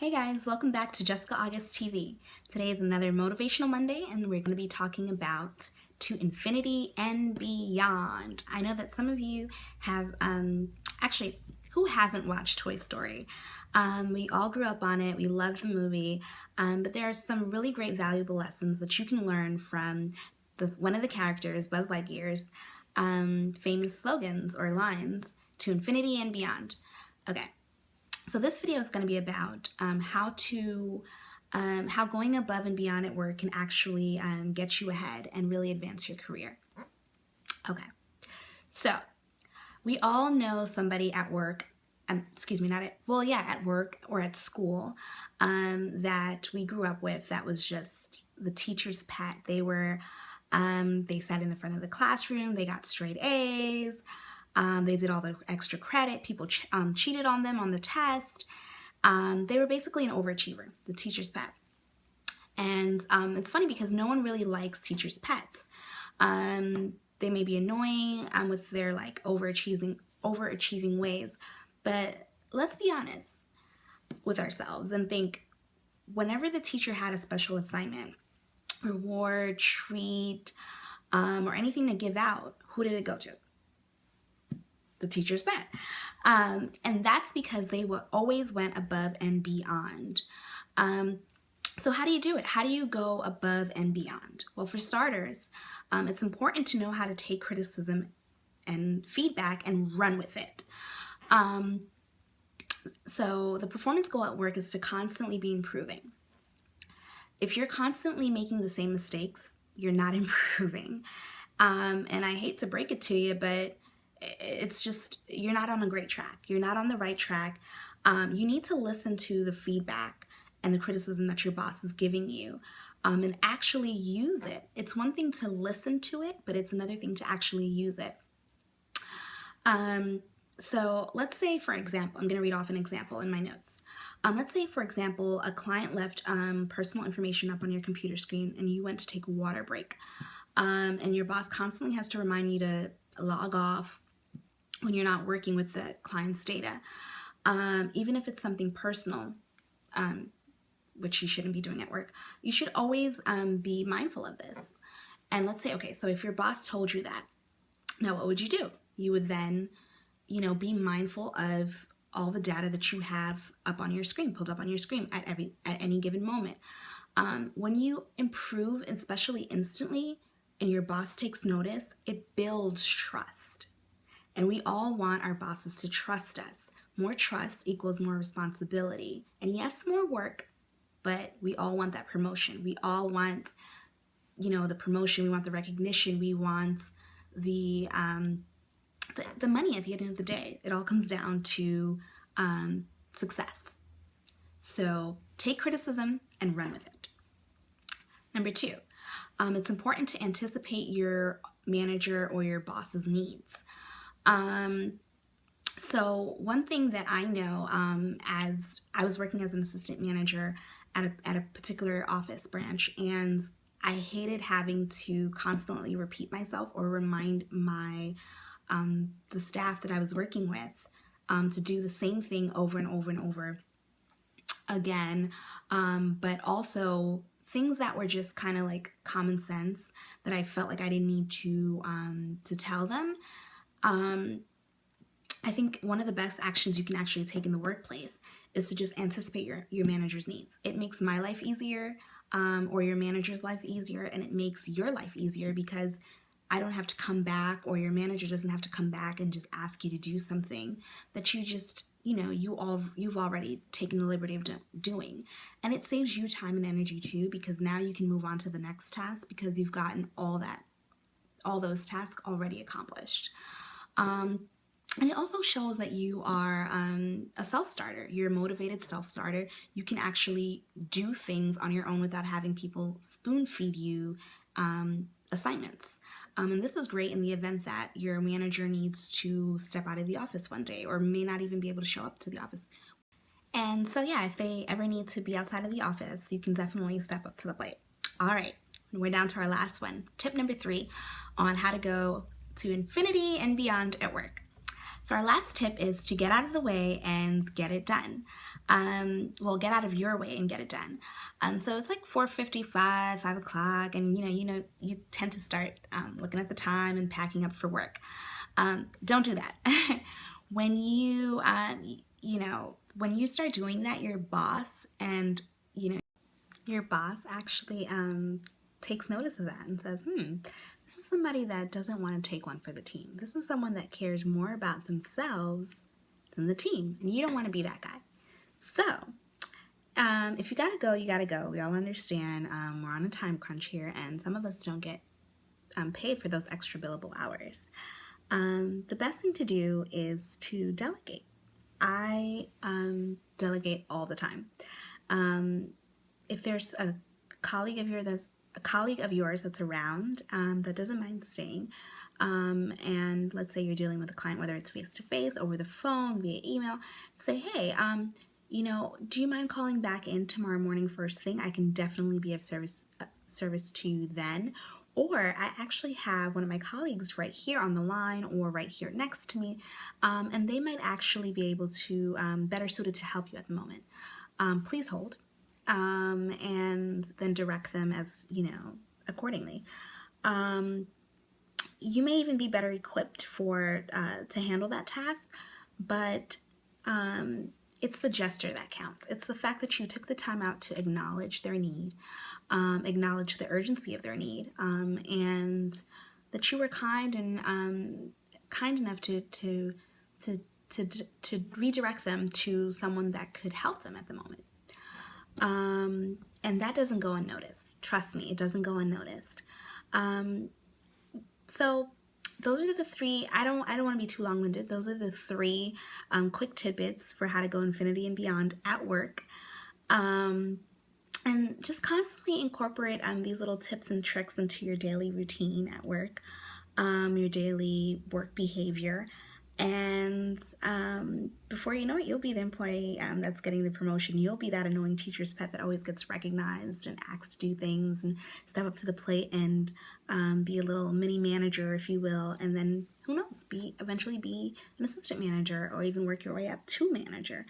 Hey guys, welcome back to Jessica August TV. Today is another Motivational Monday and we're going to be talking about to infinity and beyond. I know that some of you have, actually, who hasn't watched Toy Story? We all grew up on it, we loved the movie, but there are some really great valuable lessons that you can learn from one of the characters, Buzz Lightyear's, famous slogans or lines, to infinity and beyond. Okay. So this video is going to be about how going above and beyond at work can actually get you ahead and really advance your career. Okay, so we all know somebody at work, at work or at school that we grew up with that was just the teacher's pet. They sat in the front of the classroom, they got straight A's. They did all the extra credit. People cheated on them on the test. They were basically an overachiever, the teacher's pet. And it's funny because no one really likes teacher's pets. They may be annoying with their like overachieving ways, but let's be honest with ourselves and think, whenever the teacher had a special assignment, reward, treat, or anything to give out, who did it go to? The teacher's pet. And that's because they always went above and beyond. So how do you do it? How do you go above and beyond? Well, for starters, it's important to know how to take criticism and feedback and run with it. So the performance goal at work is to constantly be improving. If you're constantly making the same mistakes, you're not improving. And I hate to break it to you, but it's just, you're not on a great track. You're not on the right track. You need to listen to the feedback and the criticism that your boss is giving you and actually use it. It's one thing to listen to it, but it's another thing to actually use it. So let's say, for example, I'm going to read off an example in my notes. Let's say, for example, a client left personal information up on your computer screen and you went to take a water break. And your boss constantly has to remind you to log off when you're not working with the client's data, even if it's something personal, which you shouldn't be doing at work. You should always be mindful of this. And let's say, okay, so if your boss told you that, now what would you do? You would then, be mindful of all the data that you have up on your screen, pulled up on your screen at any given moment. When you improve, especially instantly, and your boss takes notice, it builds trust. And we all want our bosses to trust us. More trust equals more responsibility. And yes, more work, but we all want that promotion. We all want, the promotion. We want the recognition. We want the money at the end of the day. It all comes down to success. So take criticism and run with it. Number 2, it's important to anticipate your manager or your boss's needs. So one thing that I know, as I was working as an assistant manager at a particular office branch, and I hated having to constantly repeat myself or remind the staff that I was working with to do the same thing over and over and over again, but also things that were just kind of like common sense that I felt like I didn't need to tell them. I think one of the best actions you can actually take in the workplace is to just anticipate your manager's needs. It makes my life easier, or your manager's life easier, and it makes your life easier because I don't have to come back, or your manager doesn't have to come back and just ask you to do something that you just, you've already taken the liberty of doing. And it saves you time and energy too, because now you can move on to the next task because you've gotten all those tasks already accomplished. And it also shows that you are a self-starter. You're a motivated self-starter. You can actually do things on your own without having people spoon-feed you assignments. And this is great in the event that your manager needs to step out of the office one day or may not even be able to show up to the office. And so yeah, if they ever need to be outside of the office, you can definitely step up to the plate. All right, we're down to our last one. Tip number 3 on how to go to infinity and beyond at work. So our last tip is to get out of the way and get it done. well, get out of your way and get it done. So it's like 4:55, 5 o'clock, and you tend to start looking at the time and packing up for work. Don't do that. when you when you start doing that, your boss and your boss actually takes notice of that and says, this is somebody that doesn't want to take one for the team. This is someone that cares more about themselves than the team, and you don't want to be that guy. So, if you gotta go, you gotta go. We all understand we're on a time crunch here, and some of us don't get paid for those extra billable hours. The best thing to do is to delegate. I delegate all the time. If there's a colleague of yours that's around that doesn't mind staying, and let's say you're dealing with a client, whether it's face to face, over the phone, via email, say, hey, do you mind calling back in tomorrow morning first thing? I can definitely be of service to you then. Or I actually have one of my colleagues right here on the line or right here next to me, and they might actually be able to better suited to help you at the moment. Please hold, and then direct them as accordingly. You may even be better equipped to handle that task, but it's the gesture that counts. It's the fact that you took the time out to acknowledge their need, acknowledge the urgency of their need, and that you were kind and kind enough to redirect them to someone that could help them at the moment. And that doesn't go unnoticed. Trust me, it doesn't go unnoticed. So those are the three. I don't want to be too long-winded. Those are the three quick tidbits for how to go infinity and beyond at work. And just constantly incorporate these little tips and tricks into your daily routine at work, your daily work behavior. And before you know it, you'll be the employee that's getting the promotion. You'll be that annoying teacher's pet that always gets recognized and asked to do things and step up to the plate and be a little mini manager, if you will. And then, who knows, eventually be an assistant manager or even work your way up to manager.